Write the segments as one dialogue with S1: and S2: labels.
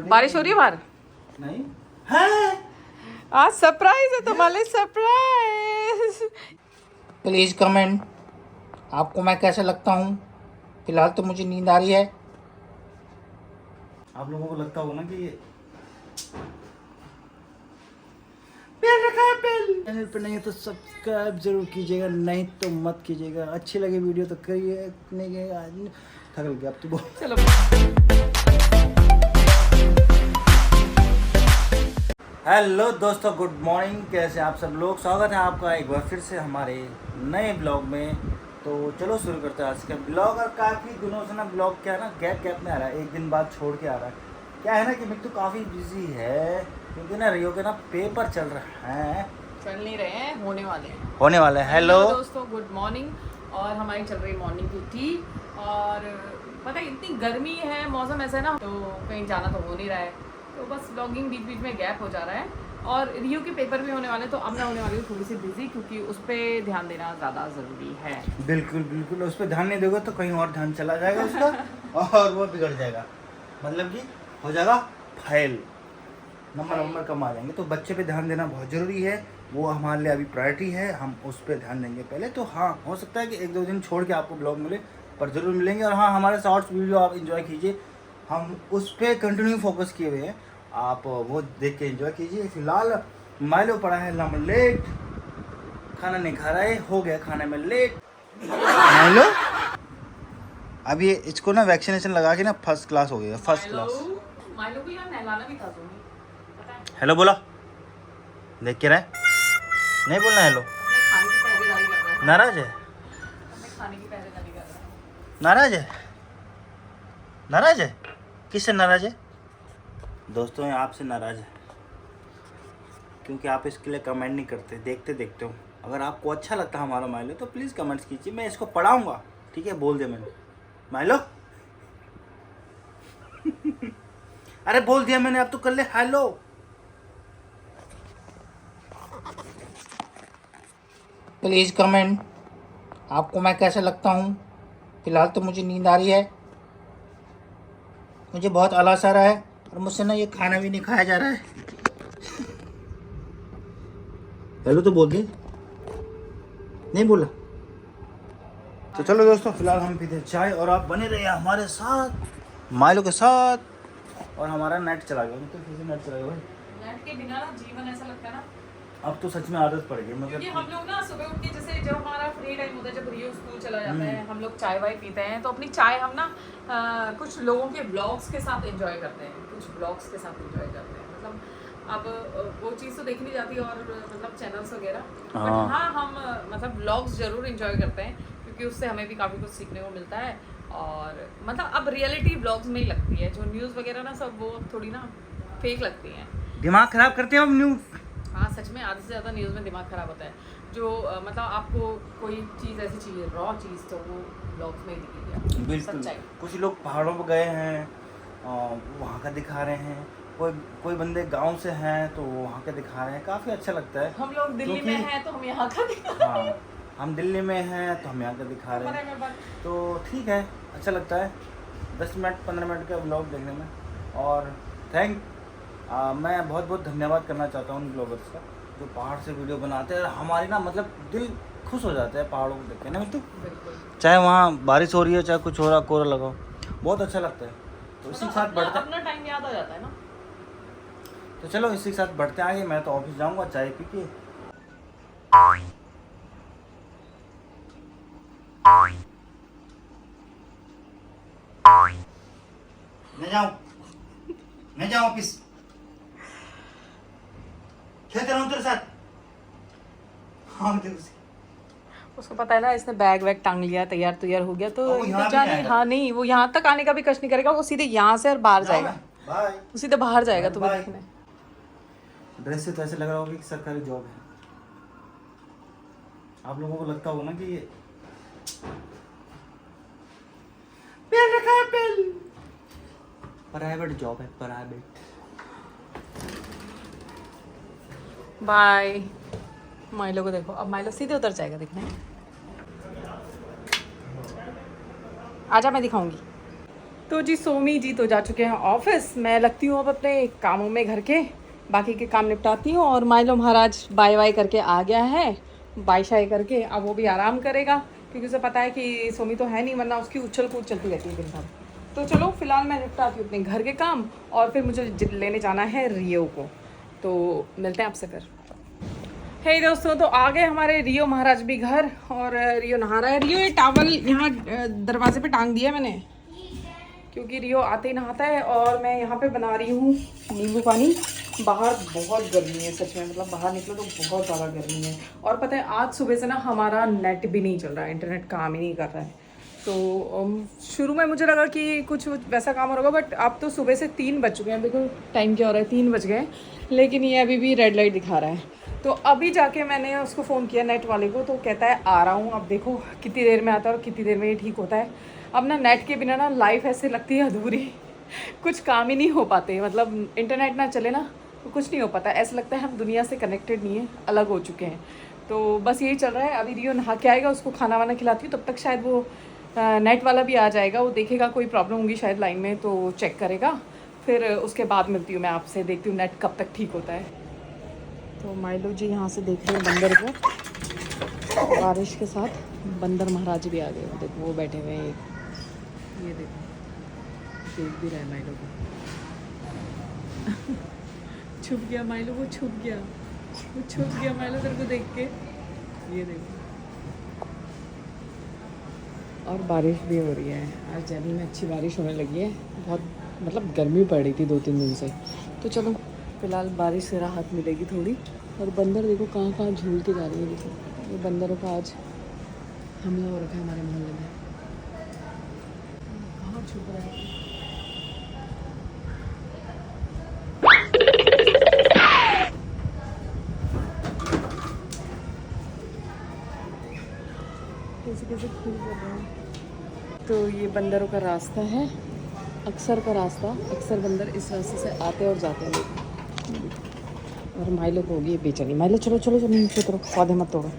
S1: बारिश हो रही है बाहर?
S2: नहीं है।
S1: आज सरप्राइज है तुम्हारे, सरप्राइज।
S2: प्लीज कमेंट आपको मैं कैसा लगता हूँ। फिलहाल तो मुझे नींद आ रही है। आप लोगों को लगता होगा ना कि ये चैनल पर नहीं है तो सब्सक्राइब जरूर कीजिएगा, नहीं तो मत कीजिएगा। अच्छी लगे वीडियो तो करिए, नहीं थक गया अब तो बहुत।
S1: चलो
S2: हेलो दोस्तों, गुड मॉर्निंग। कैसे आप सब लोग? स्वागत है आपका एक बार फिर से हमारे नए ब्लॉग में। तो चलो शुरू करते हैं आज का ब्लॉग। और काफ़ी दिनों से ना ब्लॉग क्या है ना गैप में आ रहा है, एक दिन बाद छोड़ के आ रहा है। क्या है ना कि मिट्टू काफ़ी बिजी है क्योंकि ना रियो के ना पेपर चल रहा है।
S1: चल नहीं रहे हैं, होने वाले हैं।
S2: होने वाले हैं। हेलो
S1: दोस्तों, गुड मॉर्निंग। और हमारी चल रही मॉर्निंग ड्यूटी। और पता है इतनी गर्मी है, मौसम ऐसा है ना, तो कहीं जाना तो हो नहीं रहा है, तो बस ब्लॉगिंग बीच बीच में गैप हो जा रहा है। और रियो के पेपर भी होने वाले हैं, तो अब मैं होने वाली हूँ थोड़ी सी बिजी, क्योंकि उस पर ध्यान देना ज़्यादा ज़रूरी है।
S2: बिल्कुल बिल्कुल, उस पर ध्यान नहीं दोगे तो कहीं और ध्यान चला जाएगा उसका और वो बिगड़ जाएगा, मतलब कि हो जाएगा फेल, नंबर कम आ जाएंगे। तो बच्चे पे ध्यान देना बहुत ज़रूरी है, वो हमारे लिए अभी प्रायोरिटी है। हम उस पर ध्यान देंगे पहले। तो हाँ, हो सकता है कि एक दो दिन छोड़ के आपको ब्लॉग मिले, पर ज़रूर मिलेंगे। और हाँ, हमारे शॉर्ट्स वीडियो आप एंजॉय कीजिए, हम उस पर कंटिन्यू फोकस किए हुए हैं, आप वो देख के एंजॉय कीजिए। फिलहाल माइलो पड़ा है लेट, खाना नहीं खा रहा है, हो गया खाने में लेट। माइलो अभी इसको ना वैक्सीनेशन लगा के ना फर्स्ट क्लास हो गया, फर्स्ट क्लास।
S1: माइलो को यार नहलाना भी था तुम्हें, पता है?
S2: हेलो बोला, देख के रहे नहीं बोलना हेलो।
S1: अपने खाने की पहरेदारी कर रहा है,
S2: नाराज है,
S1: अपने खाने की पहरेदारी कर रहा है।
S2: नाराज है, नाराज है। किससे नाराज है? दोस्तों ये आपसे नाराज है, क्योंकि आप इसके लिए कमेंट नहीं करते, देखते देखते हो। अगर आपको अच्छा लगता है हमारा माइलो तो प्लीज़ कमेंट्स कीजिए, मैं इसको पढ़ाऊँगा, ठीक है? बोल दे मैंने माइलो अरे बोल दिया मैंने, अब तो कर ले हेलो। प्लीज़ कमेंट आपको मैं कैसा लगता हूँ। फिलहाल तो मुझे नींद आ रही है, मुझे बहुत आलस आ रहा है, और मुझसे ना ये खाना भी नहीं खाया जा रहा है। हेलो तो बोल दे, नहीं बोला तो चलो दोस्तों, फिलहाल हम पीते चाय और आप बने रहिए हमारे साथ, माइलो के साथ। और हमारा नेट चला गया, तो फिर से नेट चला गया भाई।
S1: नेट के बिना ना जीवन ऐसा लगता है ना,
S2: अब तो सच में आदत पड़ गई,
S1: क्योंकि
S2: मतलब
S1: हम लोग ना सुबह उठ के, जैसे जब हमारा फ्री टाइम होता है, जब रियो स्कूल चला जाता है, हम लोग चाय वाय पीते हैं, तो अपनी चाय हम ना कुछ लोगों के ब्लॉग्स के साथ एंजॉय करते हैं, कुछ ब्लॉग्स के साथ एंजॉय करते हैं। मतलब अब वो चीज़ तो देखी नहीं जाती, और मतलब चैनल्स वगैरह, बट हाँ हम मतलब ब्लॉग्स जरूर एंजॉय करते हैं, क्योंकि उससे हमें भी काफ़ी कुछ सीखने को मिलता है। और मतलब अब रियलिटी ब्लॉग्स में ही लगती है, जो न्यूज़ वगैरह ना सब वो थोड़ी ना फेक लगती हैं,
S2: दिमाग खराब करते हैं अब न्यूज़।
S1: हाँ सच में, आधे से ज़्यादा न्यूज़ में दिमाग ख़राब होता है। जो मतलब आपको कोई चीज़ ऐसी चाहिए, रॉ चीज़, तो वो ब्लॉग्स में ही दिखेगी आपको,
S2: बिल्कुल।
S1: सच्चाई।
S2: कुछ लोग पहाड़ों पर गए हैं, वहाँ का दिखा रहे हैं, कोई बंदे गांव से हैं तो वहाँ का दिखा रहे हैं, काफ़ी अच्छा लगता है।
S1: हम लोग दिल्ली में हैं तो हम यहाँ का दिखा रहे हैं।
S2: हाँ, हम दिल्ली में हैं तो हम यहाँ का दिखा रहे हैं, तो ठीक है, अच्छा लगता है 10 मिनट 15 मिनट का ब्लॉग देखने में। और मैं बहुत बहुत धन्यवाद करना चाहता हूँ उन ब्लॉगर्स का, जो पहाड़ से वीडियो बनाते हैं, और हमारी ना मतलब दिल खुश हो जाता है पहाड़ों को देख के ना मिट्टू। चाहे वहाँ बारिश हो रही है, चाहे कुछ हो रहा, कोहरा लगाओ, बहुत अच्छा लगता है। तो इसी के साथ बढ़ते,
S1: अपना टाइम याद आ जाता है ना।
S2: तो चलो इसी के साथ बढ़ते आगे। मैं तो ऑफिस जाऊँगा चाय पी के। मैं जाऊँ ऑफिस, क्या कर रहा हूँ तेरे साथ? हाँ
S1: उसको पता है ना, इसने बैग वैग टांग लिया, तैयार तैयार हो गया, तो
S2: वो यहाँ भी
S1: जाने,
S2: आएगा।
S1: हाँ नहीं, वो यहाँ तक आने का भी कष्ट नहीं करेगा, वो सीधे यहाँ से और बाहर जाएगा,
S2: बाय।
S1: वो सीधे बाहर जाएगा तुम्हें
S2: बाय।
S1: देखने।
S2: ड्रेस से तो ऐसे लग रहा होगा कि सरकारी जॉब है। आप लोगों को लगता होगा ना कि ये प्राइवेट जॉब है, प्राइवेट।
S1: बाय। माइलो को देखो, अब माइलो सीधे उतर जाएगा दिखने। आजा, मैं दिखाऊंगी। तो जी सोमी जी तो जा चुके हैं ऑफिस, मैं लगती हूँ अब अपने कामों में घर के, बाकी के काम निपटाती हूँ। और माइलो महाराज बाय बाय करके आ गया है, बाय शाय करके अब वो भी आराम करेगा, क्योंकि उसे पता है कि सोमी तो है नहीं, वरना उसकी उछल कूद चलती रहती है दिन भर। तो चलो फिलहाल मैं निपटाती हूँ अपने घर के काम, और फिर मुझे लेने जाना है रियो को। तो मिलते हैं आपसे फिर। हे दोस्तों, तो आ गए हमारे रियो महाराज भी घर, और रियो नहा रहा है। रियो ये टॉवल यहाँ दरवाजे पे टांग दिया है मैंने, क्योंकि रियो आते ही नहाता है। और मैं यहाँ पे बना रही हूँ नींबू पानी। बाहर बहुत गर्मी है सच में, मतलब बाहर निकलो तो बहुत ज़्यादा गर्मी है। और पता है आज सुबह से ना हमारा नेट भी नहीं चल रहा है, इंटरनेट काम ही नहीं कर रहा है। तो शुरू में मुझे लगा कि कुछ वैसा काम हो रहा होगा, बट अब तो सुबह से 3 बज चुके हैं। देखो टाइम क्या हो रहा है, 3 बज गए, लेकिन ये अभी भी रेड लाइट दिखा रहा है। तो अभी जाके मैंने उसको फ़ोन किया नेट वाले को, तो कहता है आ रहा हूँ। अब देखो कितनी देर में आता है और कितनी देर में ये ठीक होता है। अब ना नेट के बिना ना लाइफ ऐसे लगती है अधूरी, कुछ काम ही नहीं हो पाते। मतलब इंटरनेट ना चले ना तो कुछ नहीं हो पाता, ऐसा लगता है हम दुनिया से कनेक्टेड नहीं है, अलग हो चुके हैं। तो बस यही चल रहा है। अभी रियो नहा के आएगा, उसको खाना वाना खिलाती हूँ, तब तक शायद वो नेट वाला भी आ जाएगा। वो देखेगा कोई प्रॉब्लम होगी शायद लाइन में, तो चेक करेगा। फिर उसके बाद मिलती हूँ मैं आपसे, देखती हूँ नेट कब तक ठीक होता है। तो माइलो जी यहाँ से देख रहे हैं बंदर को, बारिश के साथ बंदर महाराज भी आ गए। देखो वो बैठे हुए हैं, ये देखो देख भी रहा है माइलो को। छुप गया माइलो, वो छुप गया, वो छुप गया माइलो तेरे को देख के, ये देखो। और बारिश भी हो रही है आज, जैनी में अच्छी बारिश होने लगी है। बहुत मतलब गर्मी पड़ रही थी 2-3 दिन से। तो चलो फिलहाल बारिश से राहत मिलेगी थोड़ी। और बंदर देखो कहाँ कहाँ झूल के जा रही है। देखो ये बंदरों का आज हमला हो रखा है हमारे मोहल्ले में। कहाँ छुप रहा है? कैसे कैसे खून कर रहे हैं। तो ये बंदरों का रास्ता है, अक्सर का रास्ता, अक्सर बंदर इस रास्ते से आते और जाते हैं। और माइलो को होगी बेचैनी। माइलो चलो चलो चलो नीचे उतरो, पौधे मत तोड़ो।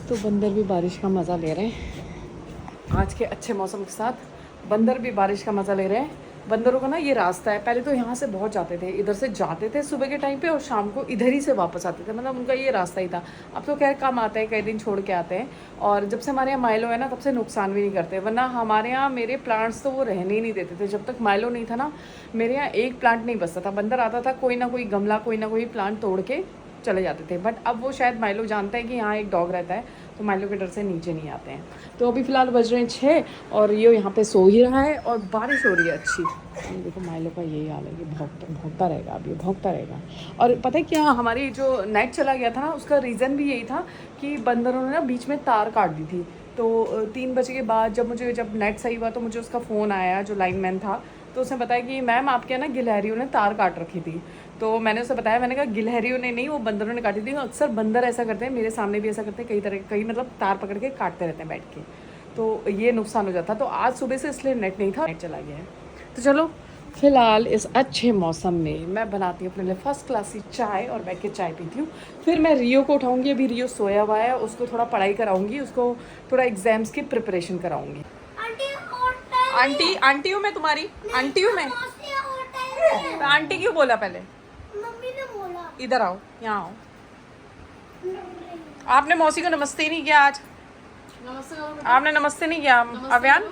S1: तो बंदर भी बारिश का मज़ा ले रहे हैं। आज के अच्छे मौसम के साथ बंदर भी बारिश का मज़ा ले रहे हैं। बंदरों का ना ये रास्ता है, पहले तो यहाँ से बहुत जाते थे, इधर से जाते थे सुबह के टाइम पे और शाम को इधर ही से वापस आते थे। मतलब उनका ये रास्ता ही था। अब तो खैर कम आते हैं, कई दिन छोड़ के आते हैं। और जब से हमारे यहाँ माइलो है ना, तब से नुकसान भी नहीं करते। वरना हमारे यहाँ मेरे प्लांट्स तो वो रहने ही नहीं देते थे। जब तक माइलो नहीं था ना, मेरे यहाँ एक प्लांट नहीं बचता था। बंदर आता था, कोई ना कोई गमला, कोई ना कोई प्लांट तोड़ के चले जाते थे। बट अब वो शायद माइलो जानता है कि यहाँ एक डॉग रहता है, तो माइलो के डर से नीचे नहीं आते हैं। तो अभी फ़िलहाल बज रहे हैं 6 और ये यहाँ पे सो ही रहा है और बारिश हो रही है अच्छी। ये देखो माइलो का यही हाल है, ये भौंकता रहेगा, अब ये भौंकता रहेगा। और पता है क्या, हमारी जो नेट चला गया था ना, उसका रीज़न भी यही था कि बंदरों ने ना बीच में तार काट दी थी। तो 3 बजे के बाद जब नेट सही हुआ, तो मुझे उसका फ़ोन आया, जो लाइनमैन था। तो उसने बताया कि मैम आपके ना गिलहरियों ने तार काट रखी थी। तो मैंने उसे बताया, मैंने कहा गिलहरियों ने नहीं, वो बंदरों ने काटी थी। अक्सर बंदर ऐसा करते हैं, मेरे सामने भी ऐसा करते हैं, कई मतलब तार पकड़ के काटते रहते हैं बैठ के। तो ये नुकसान हो जाता। तो आज सुबह से इसलिए नेट नहीं था, नेट चला गया है। तो चलो फिलहाल इस अच्छे मौसम में मैं बनाती हूँ अपने लिए फर्स्ट क्लास की चाय और बैठ के चाय पीती हूँ। फिर मैं रियो को उठाऊँगी। अभी रियो सोया हुआ है, उसको थोड़ा पढ़ाई कराऊँगी, उसको थोड़ा एग्जाम्स की प्रिपरेशन कराऊँगी। आंटी हूँ मैं तुम्हारी, आंटी हूँ मैं। तो आंटी क्यों बोला पहले?
S3: मम्मी ने बोला।
S1: इधर आओ, यहाँ आओ। आपने मौसी को नमस्ते नहीं किया आज।
S4: नमस्ते।
S1: आपने नमस्ते नहीं किया अव्यान।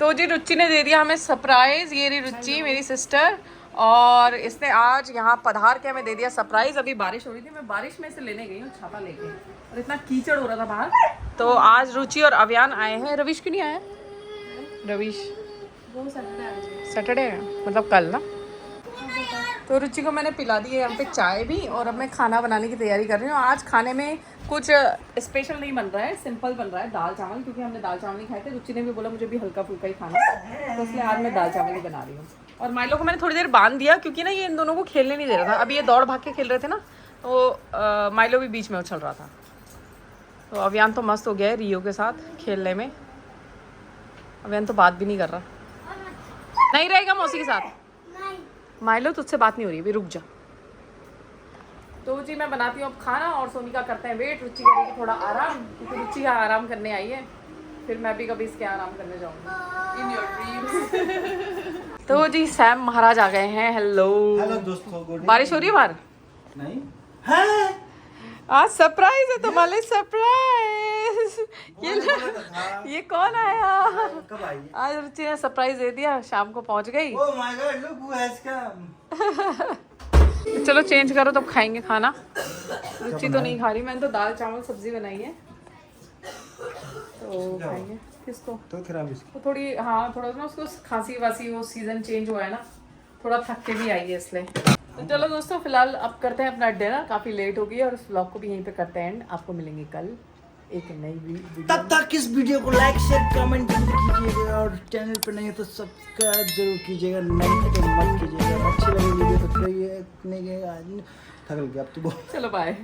S1: तो जी रुचि ने दे दिया हमें सरप्राइज। ये रही रुचि मेरी सिस्टर, और इसने आज यहाँ पधार के हमें दे दिया सरप्राइज। अभी बारिश हो रही थी, मैं बारिश में से लेने गई हूँ छाता लेके, और इतना कीचड़ हो रहा था बाहर। तो आज रुचि और अव्यान आए हैं। रविश क्यों नहीं आया? रविश
S4: वो
S1: सैटरडे है, मतलब कल ना। तो रुचि को मैंने पिला दी है यहाँ पे चाय भी, और अब मैं खाना बनाने की तैयारी कर रही हूँ। आज खाने में कुछ स्पेशल नहीं बन रहा है, सिंपल बन रहा है, दाल चावल, क्योंकि हमने दाल चावल नहीं खाए थे। रुचि ने भी बोला मुझे भी हल्का फुल्का ही खाना, तो इसलिए आज मैं दाल चावल ही बना रही हूँ। और माइलो को मैंने थोड़ी देर बांध दिया, क्योंकि ना ये इन दोनों को खेलने नहीं दे रहा था। अभी ये दौड़ भाग के खेल रहे थे ना, तो माइलो भी बीच में उछल रहा था। तो अव्यान तो मस्त हो गया है रियो के साथ खेलने में। अव्यान तो बात भी नहीं कर रहा, नहीं रहेगा मौसी के साथ। माइलो तुझसे बात नहीं हो रही, अभी रुक जा। तो जी मैं बनाती हूँ अब खाना, और सोनिका करते हैं वेट। रुचि करेगी थोड़ा आराम, क्योंकि रुचि यहाँ आराम करने आई है। फिर मैं भी कभी इसके आराम करने जाऊंगी
S4: In your dreams.
S1: तो जी सैम महाराज आ गए हैं। हेलो
S2: हेलो दोस्तों, गुड
S1: बारिश हो रही है बाहर?
S2: नहीं है।
S1: आज सरप्राइज है तुम्हारे लिए, सरप्राइज। ये कौन आया?
S2: कब आई?
S1: आज रुचि ने सरप्राइज दे दिया, शाम को पहुंच गई।
S2: Oh my God, look who has come.
S1: चलो चेंज करो तब खाएंगे खाना। रुचि तो नहीं खा रही, मैंने तो दाल चावल सब्जी बनाई है तो खाएंगे। किसको?
S2: तो खराब इसको
S1: तो थोड़ी हाँ थोड़ा ना उसको खांसी वासी, वो सीजन चेंज हुआ है ना, थोड़ा थक के भी आई है इसलिए। तो चलो दोस्तों फिलहाल अब करते हैं अपना डिनर, काफ़ी लेट हो गई है और उस व्लॉग को भी यहीं पे करते हैं एंड। आपको मिलेंगे कल एक नई वीडियो।
S2: तब तक इस वीडियो को लाइक शेयर कमेंट कीजिएगा और चैनल पर नहीं है तो सब्सक्राइब जरूर कीजिएगा, नहीं तो मत कीजिएगा। अच्छी लगी वीडियो तो थक गया अब तो बहुत।
S1: चलो बाय।